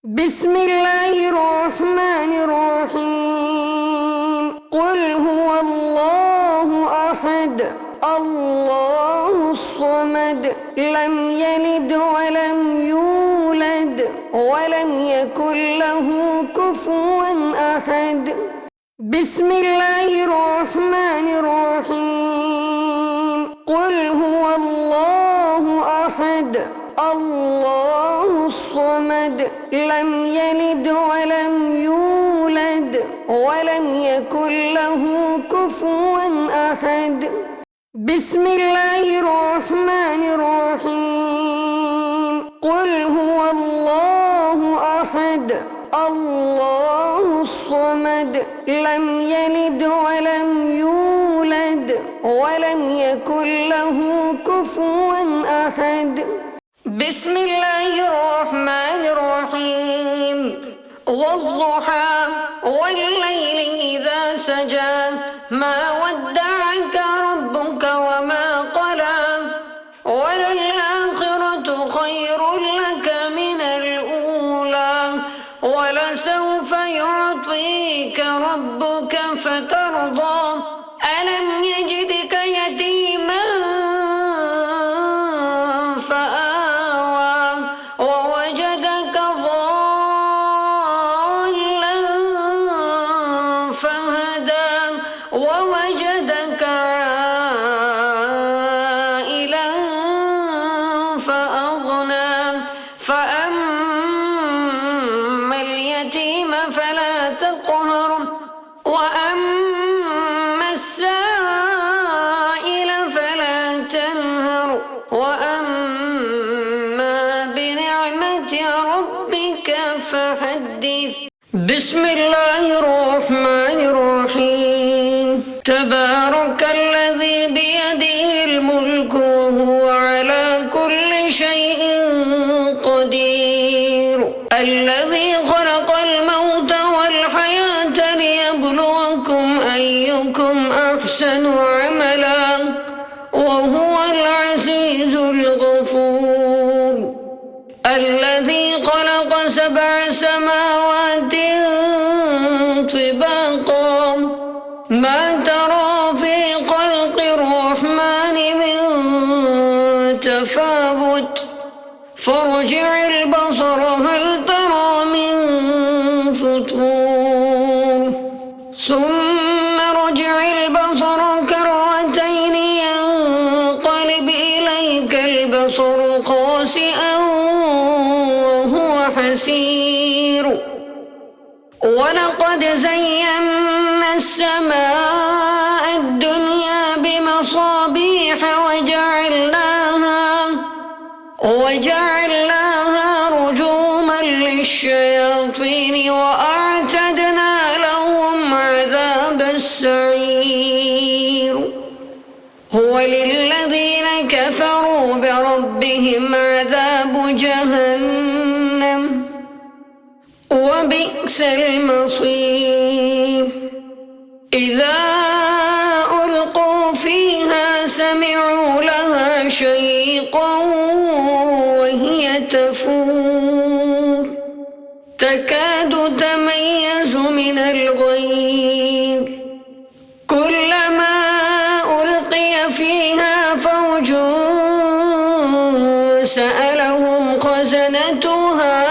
بسم الله الرحمن الرحيم. قل هو الله أحد الله الصمد لم يلد ولم يولد ولم يكن له كفوا أحد. بسم الله الرحمن الرحيم. قل هو الله أحد الله الصمد لم يلد ولم يولد ولم يكن له كفوا أحد. بسم الله الرحمن الرحيم. قل هو الله أحد الله الصمد لم يلد ولم يولد ولم يكن له كفوا أحد. بسم الله الرحمن الرحيم. والضحى والليل إذا سجى ما ودعك ربك وما قلى وللآخرة خير لك من الأولى ولسوف يعطيك ربك فترضى ألم يجدك يتيما فآوى ووجدك ضالا فهدى ووجدك عائلا فأغنى فأما اليتيم فلا تقهر وأما السائل فلا تنهر وأما بنعمة ربك فحدث. بسم الله الرحمن الرحيم. تبارك الذي بيده الملك وهو على كل شيء قدير. الذي خلق الموت والحياة ليبلوكم أيكم أحسن عملا وهو العزيز الغفور. الذي خلق 7 سماوات طباقا ما ترى في خلق الرحمن من تفاوت فارجع البصر هل ترى من فطور ثم ارجع البصر كرتين ينقلب إليك البصر خاسئا وهو حسير. ولقد زينا السماء الدنيا بمصابيح وجعلناها رجوما للشياطين وأعتدنا لهم عذاب السعير. هو للذين كفروا بربهم عذاب جهنم وبئس المصير. إذا ألقوا فيها سمعوا لها شيقا وهي تفور تكاد تميز من الغيظ كلما ألقي فيها فوج سألهم خزنتها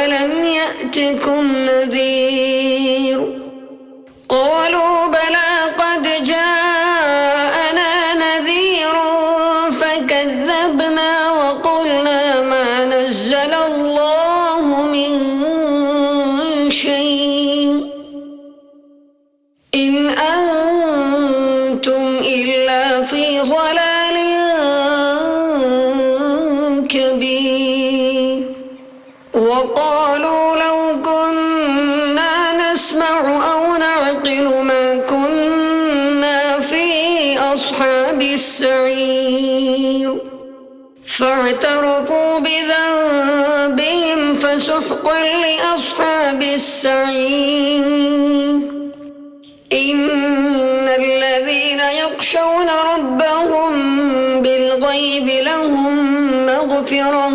ألم يأتكم نذير قالوا بلى قد جاءنا نذير فكذبنا وقلنا ما نزل الله من شيء إن أنتم إلا في ضلال كبير. وقالوا لو كنا نسمع أو نعقل ما كنا في أصحاب السعير فاعترفوا بذنبهم فسحقا لأصحاب السعير. إن الذين يخشون ربهم بالغيب لهم مغفرة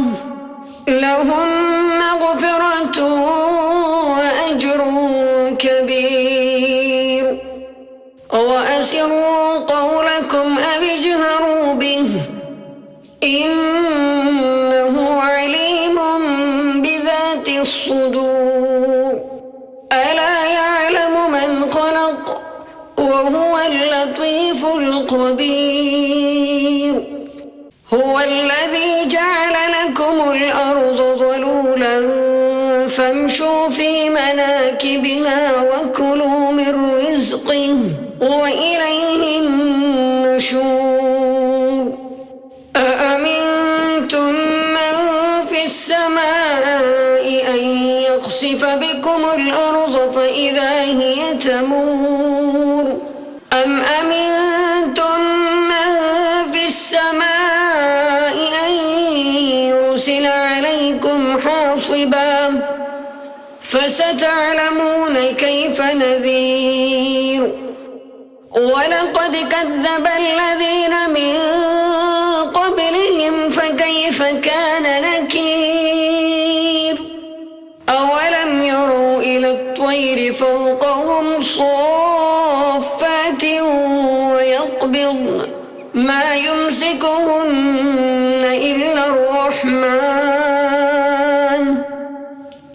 مغفرة وأجر كبير وأسروا قولكم أو اجهروا به إنه عليم بذات الصدور ألا يعلم من خلق وهو اللطيف الخبير هو الذي جعل لكم الأرض ذلولا فامشوا في مناكبها وكلوا من رزقه وإليه النشور أأمنتم من في السماء أن يخسف بكم الأرض فإذا هي تمور أم أمنتم من في السماء أن يرسل عليكم حاصبا فستعلمون كيف نذير ولقد كذب الذين من قبلهم فكيف كان نكير أولم يروا إلى الطير فوقهم صافات ويقبضن ما يمسكهن إلا الرحمن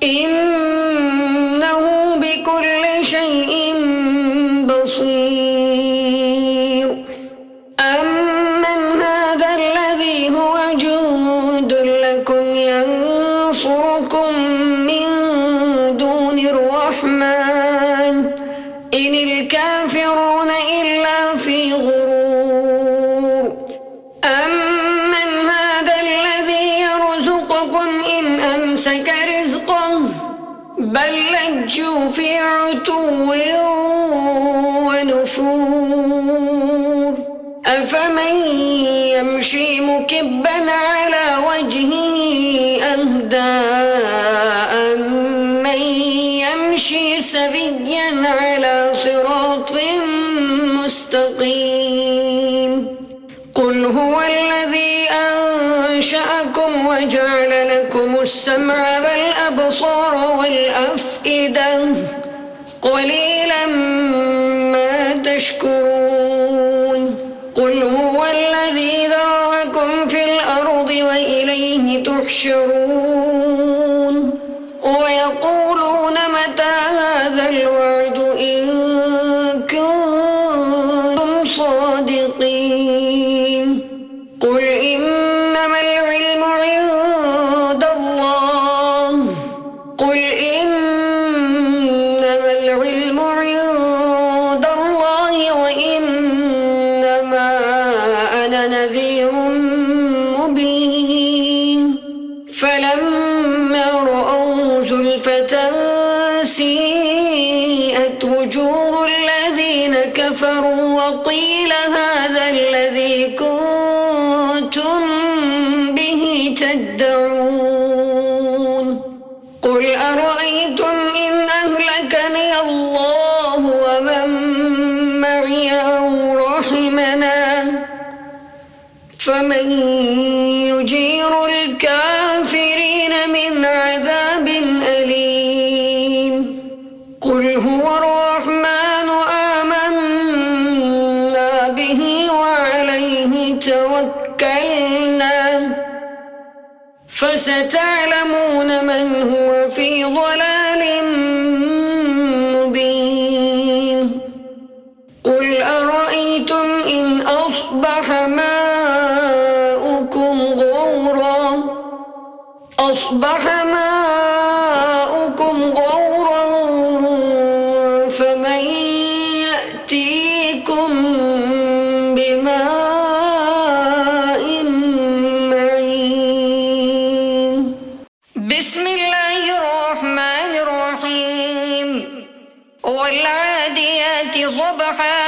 إنه بكل شيء بصير أمن هذا الذي هو جند لكم ينصركم من دون الرحمن إن الكافرون إلا في غرور أمن هذا الذي يرزقكم إن أمسك رزقه بل لجوا في عتو ونفور أفمن يمشي مكبا على وجهه أهدى أمن يمشي سويا على صراط مستقيم قل هو الذي أنشأكم وجعل لكم السمع والأبصار والأفئدة قليلا ما تشكرون قل هو الذي ذرأكم في الأرض وإليه تحشرون ويقولون متى هذا الوعد إن كنتم صادقين قل إنما العلم عند الله قل إنما العلم عند الله وإنما أنا نذير مبين فلما رأوا زلفة سيئت وجوه الذين كفروا وقيل هذا الذي كنتم به تدعون قل أرأيتم إن أهلكني الله ومن معي أو رحمنا فمن يجير الكافرين من عذاب أليم قل هو الرحمن آمنا به وعليه توكلنا فستعلمون من هو في ضلال مبين قل أرأيتم إن أصبح ماؤكم غورا فمن يأتيكم بماء معين بسم الله الرحمن الرحيم والعاديات ضبحا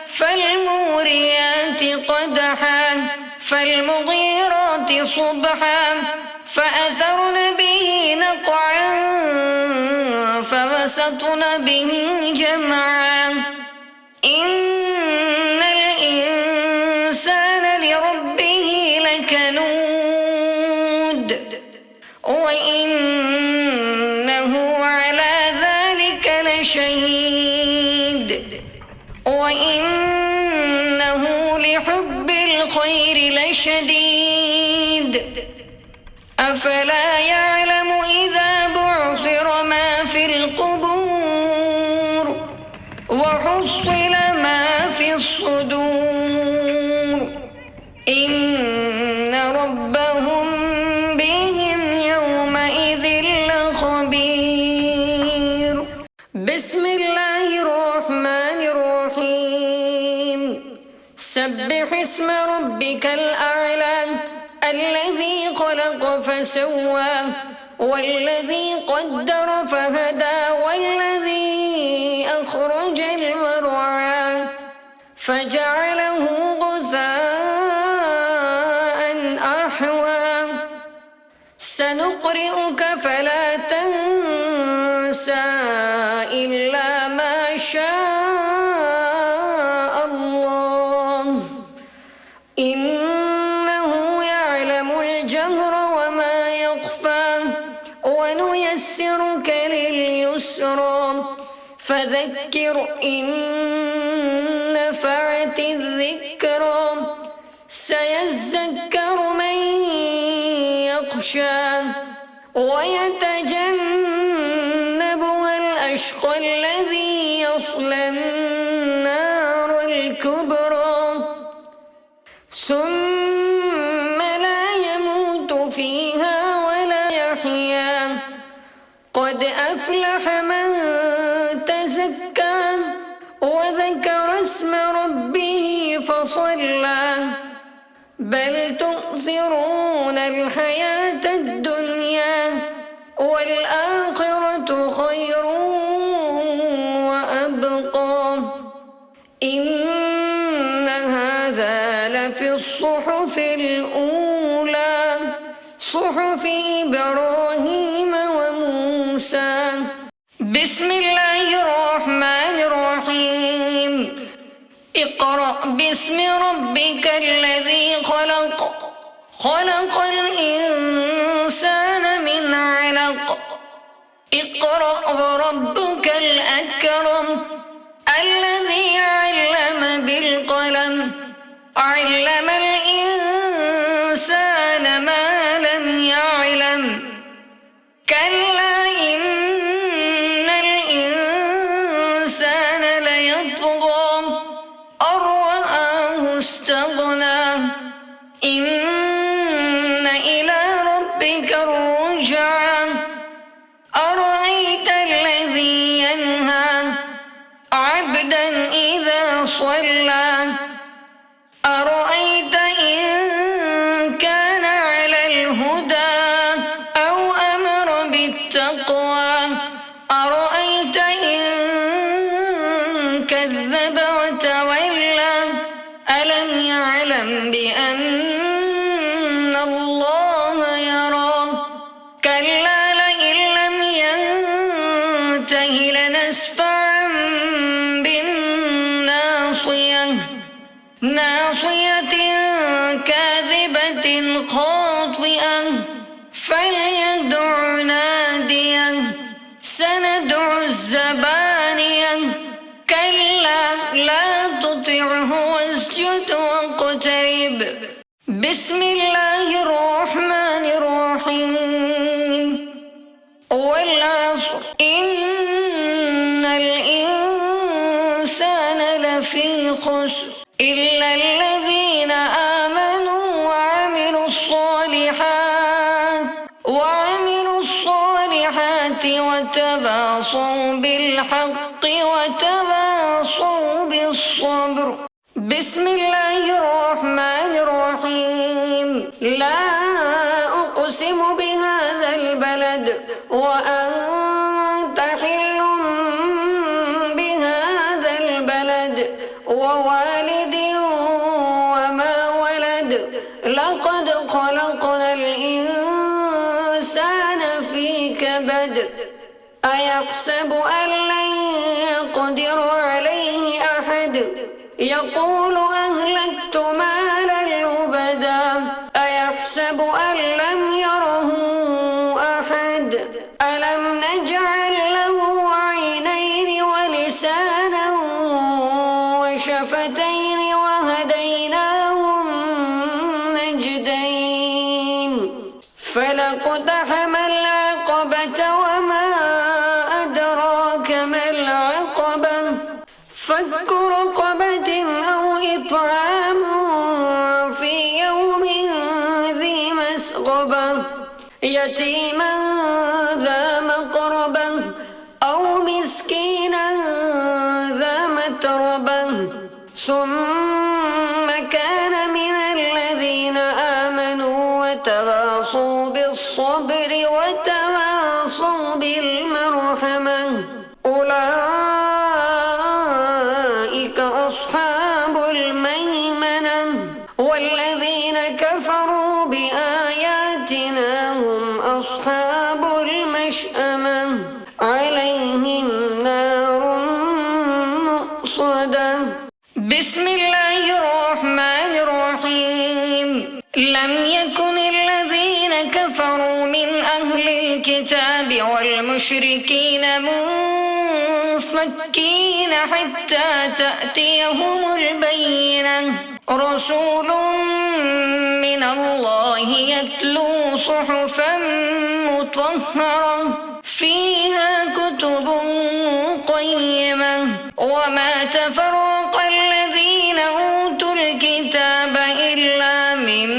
فالموريات قدحا فالمغيرات صبحا فأثرن به نقعا فوسطن به جمعا إن الإنسان لربه لكنود وإنه وإنه لحب الخير لشديد أفلا يعلم إذا بعثر ما في القبور وحصل ما في الصدور إن ربهم بهم يومئذ لخبير. بسم الله الرحمن الرحيم. سبح اسم ربك الأعلى الذي خلق فسوى والذي قدر فهدى والذي أخرج المرعى فجعله غثاء أحوى سنقرئك فلا تنسى إلا ما شاء الله إنه يعلم الجهر وما يخفى ونيسرك لليسرى فذكر إن نفعت الذكرى سيذكر من يخشى ويتجنبها الأشقى الذي يصلى النار الكبرى ثم لا يموت فيها ولا يحيا قد أفلح من تزكى وذكر اسم ربه فصلى بل تؤثرون الحياة الدنيا والآخرة خير وأبقى إن هذا لفي الصحف الأولى صحف إبراهيم وموسى. بسم الله الرحمن الرحيم. اقرأ باسم ربك الذي خلق خلق الإنسان من علق اقرأ وربك الأكرم الذي علم بالقلم علم الإنسان ما لم يعلم كلا إن الإنسان ليطغى أن رآه استغنى إن إلى ربك الرجعى أرأيت الذي ينهى عبدا إذا صلى أرأيت إن كان على الهدى أو أمر بالتقوى أرأيت إن كذب وتولى ألم يعلم بأن الله يرى كلا لئن لم ينته لنسفعا بالناصية ناصية كاذبة خاطئة فليدع ناديا سندع الزبانية كلا لا تطعه واسجد واقترب. بسم الله الرحمن الرحيم. والعصر إن الإنسان لفي خسر إلا الذين آمنوا وعملوا الصالحات وتواصوا بالحق وتواصوا بالصبر. بسم الله الرحمن الرحيم. لا أقسم بهذا البلد وأنت حل بهذا البلد ووالد وما ولد لقد خلقنا الإنسان في كبد أيحسب أن لن يقدر عليه أحد يقول أهلكت مالا لبدا أيحسب أن لم يره أحد ألم نجعل له عينين ولسانا فك رقبة أو إطعام في يوم ذي مسغبة يتيما ذا مقربة أو مسكينا ذا متربة ثم كان من الذين آمنوا وتواصوا بالصبر وتواصوا بالمرحمة أولئك أصحاب الميمنة والذين كفروا بآياتنا هم أصحاب المشأمة عليهم نار مؤصدة. بسم الله الرحمن الرحيم. لم يكن الذين كفروا من أهل الكتاب والمشركين منفكين حتى تأتيهم البينة رسول من الله يتلو صحفا مطهرة فيها كتب قيمة وما تفرق الذين أوتوا الكتاب إلا من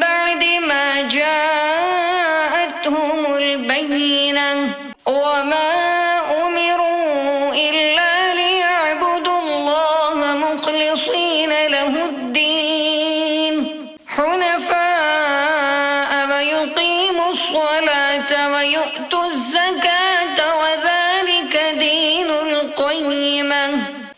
بعد ما جاءتهم البينة وما أمروا إلا ليعبدوا الله مخلصين له الدين حنفاء ويقيموا الصلاة ويؤتوا الزكاة وذلك دين القيمة.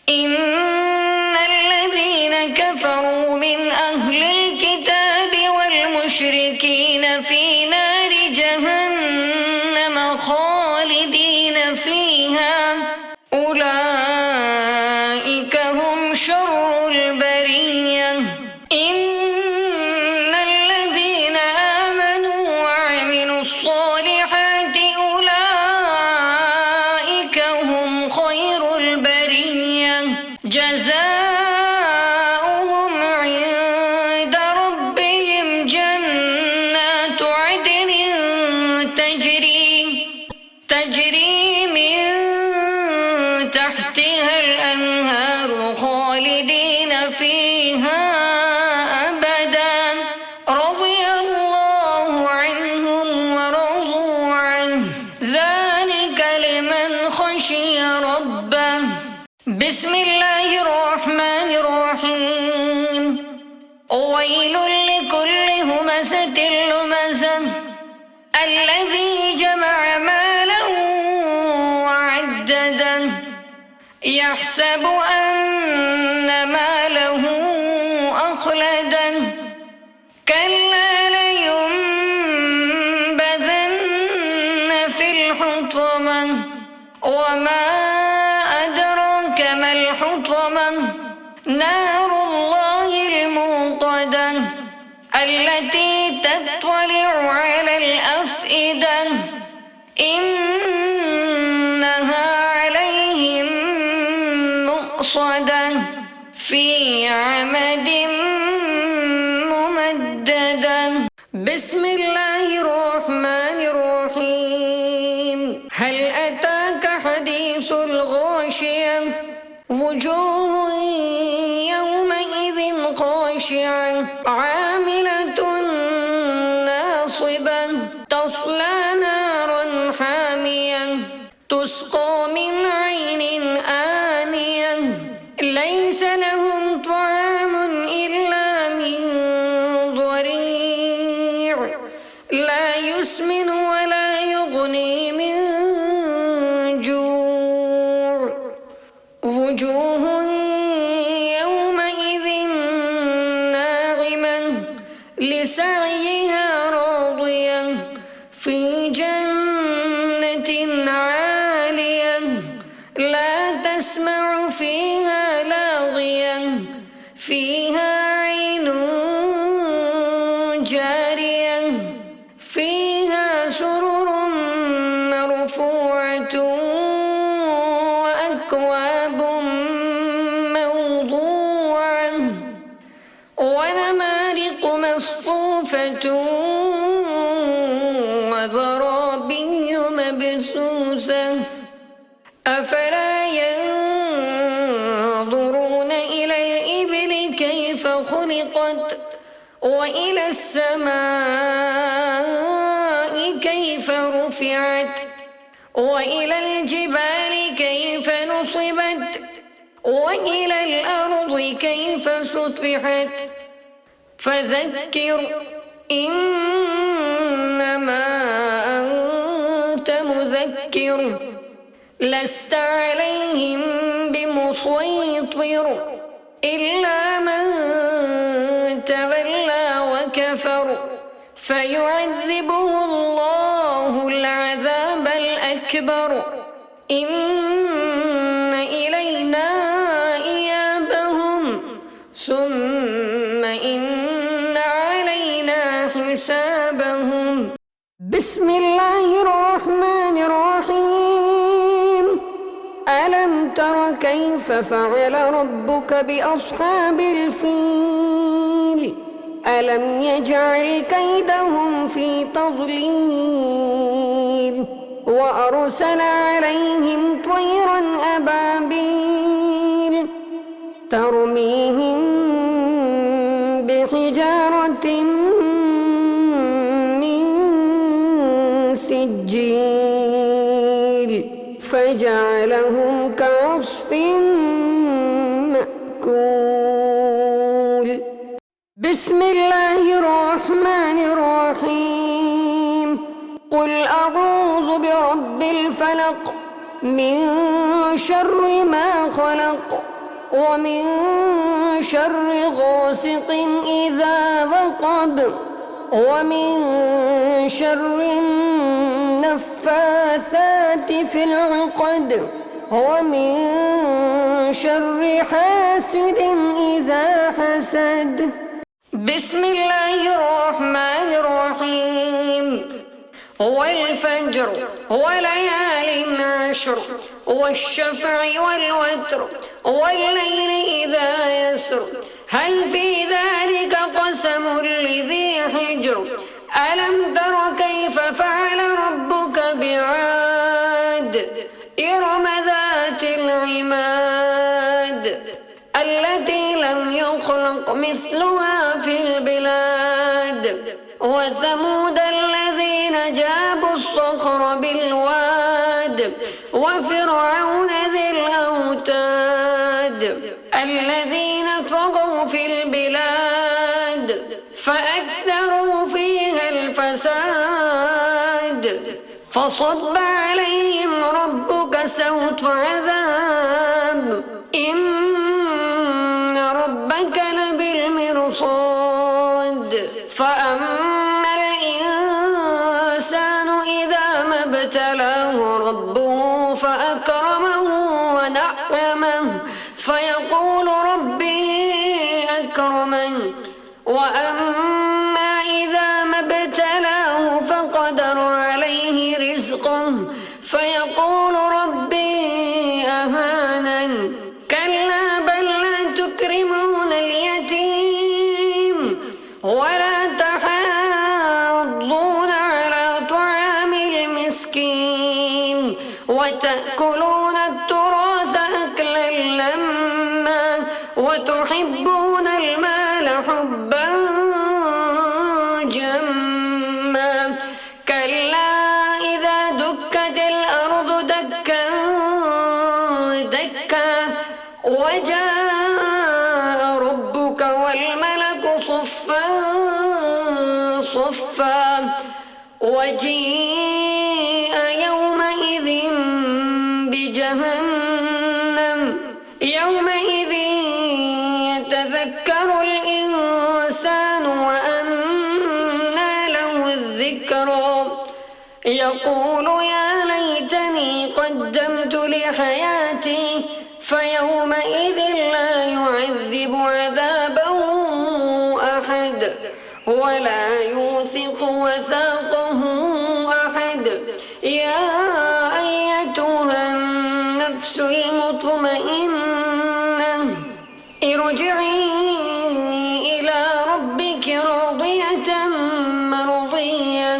إن الذين كفروا من أهل الكتاب والمشركين في نار جهنم خالدين فيها أولئك هم شر البرية. إن الذين آمنوا وعملوا الصالحات أولئك هم خير البرية جزاؤهم عند ربهم جنات عدن تجري من تحتها الأنهار خالدين فيها أبدا رضي الله عنهم ورضوا عنه ذلك لمن خشي ربه. بسم الله الرحمن الرحيم. ويل لكل همزة لمزة الذي جمع مالا وعدده يحسب أن ماله أخلده كلا لينبذن في الحطمة وما أدراك ما الحطمة نار الله الموقدة التي تطلع على الأفئدة إنها عليهم مؤصدة في عمد ممددة. بسم الله الرحمن الرحيم. هل أتاك حديث الغاشية وجوه يومئذ خاشعة عاملة ناصبة تصلى نارا حامية تسقى من عين آنية ليس لهم طعام إلا من ضريع لا يسمن ولا يغني من جوع وجوه يومئذ ناعمة لسعيها راضية في جنة عالية لا تسمع فيها لاغية فيها عين جارية فيها سرر مرفوعة وأكواب موضوعة ونمارق مصفوفة وزرابي مبثوثة أفلا ينظرون وإلى السماء كيف رفعت وإلى الجبال كيف نصبت وإلى الأرض كيف سطحت فذكر إنما أنت مذكر لست عليهم بمسيطر إلا من تولى وكفر فيعذبه الله العذاب الأكبر إن إلينا إيابهم ثم إن علينا حسابهم. بسم الله الرحمن الرحيم. ألم تر كيف فعل ربك بأصحاب الفيل ألم يجعل كيدهم في تضليل وأرسل عليهم طيرا أبابيل ترميهم بحجارة من سجيل فجعلهم كعصف مأكول. بسم الله الرحمن الرحيم. قل أعوذ برب الفلق من شر ما خلق ومن شر غاسق إذا وقب ومن شر النفاثات في العقد ومن شر حاسد إذا حسد. بسم الله الرحمن الرحيم. والفجر وليال عشر والشفع والوتر والليل إذا يسر هل في ذلك قسم لذي حجر ألم تر كيف فعل ربك بعاد إرم ذات العماد التي لم يخلق مثلها في البلاد وثمود الذين جابوا الصخر بالواد وفرعون ذي الأوتاد الذين طغوا في البلاد فأكثروا فيها الفساد فصب عليهم ربك سوط عذاب إن ربك لبالمرصاد فأما الإنسان إذا ما ابتلاه ربه فأكرمه ونعمه فيقول ربي أكرمن وأما إذا ما ابتلاه فقدر عليه رزقه فيقول ربي أهانن كلا بل لا تكرمون اليتيم ولا تحاضون على طعام المسكين وتأكلون التراث أكلا لما وتحبون المال حبا جما كلا إذا دكت الأرض دكا دكا وجاء ربك والملك صفا صفا وجيء يومئذ بجهنم يومئذ يتذكر الإنسان وأنى له الذكرى يقول يا ليتني قدمت لحياتي فيومئذ لا يعذب عذابه أحد ولا يوثق وثاقه أحد يا أيتها النفس المطمئنة ارجعي إلى ربك راضية مرضية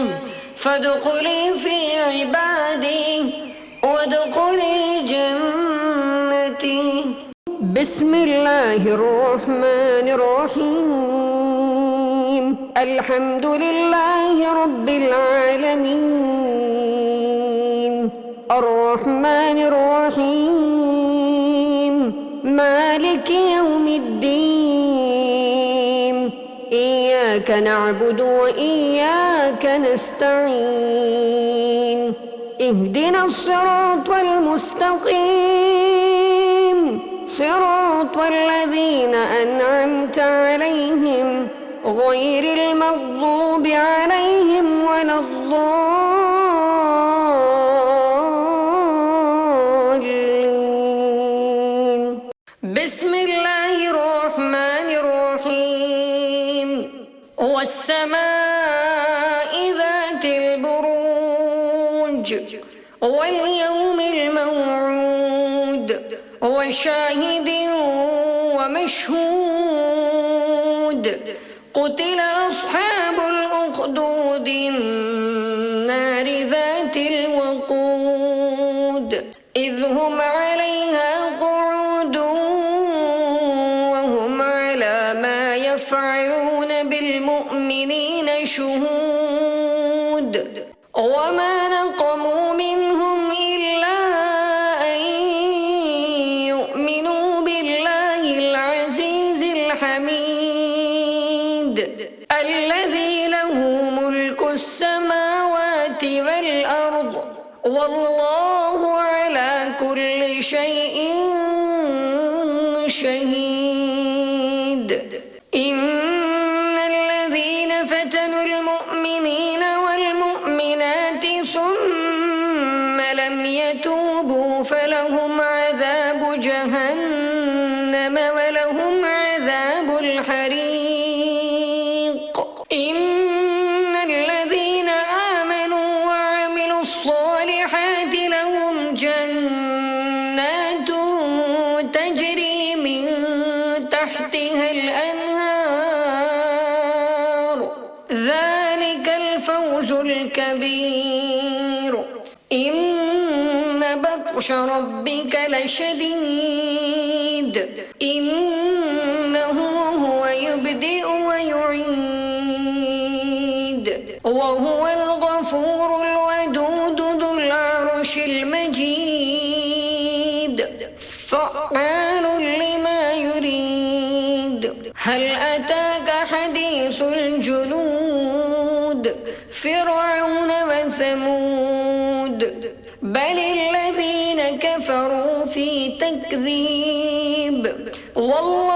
فادخلي في عبادي وادخلي جنتي. بسم الله الرحمن الرحيم. الحمد لله رب العالمين الرحمن الرحيم مالك يوم الدين إياك نعبد وإياك نستعين اهدنا الصراط المستقيم صراط الذين أنعمت عليهم غير المغضوب عليهم ولا الضالين. بسم الله الرحمن الرحيم والسماء ذات البروج واليوم الموعود وشاهد ومشهود قتل أصحاب الأخدود النار ذات الوقود إذ هم عليها قعود وهم على ما يفعلون بالمؤمنين شهود وما نقموا منهم إلا أن يؤمنوا بالله العزيز الحميد الذي له ملك السماوات والأرض والله على كل شيء شهيد. إن الذين فتنوا المؤمنين والمؤمنات ثم لم يتوبوا فلهم عذاب جهنم ولهم عذاب الحريق. إن الذين آمنوا وعملوا الصالحات لهم جنات تجري من تحتها الأنهار ذلك الفوز الكبير. إن بطش ربك لشديد إنه هو يبدئ ويعيد وهو الغفور الودود ذو العرش المجيد فعال لما يريد. هل أتاك حديث الجنود فرعون وثمود بل الذين كفروا في تكذيب والله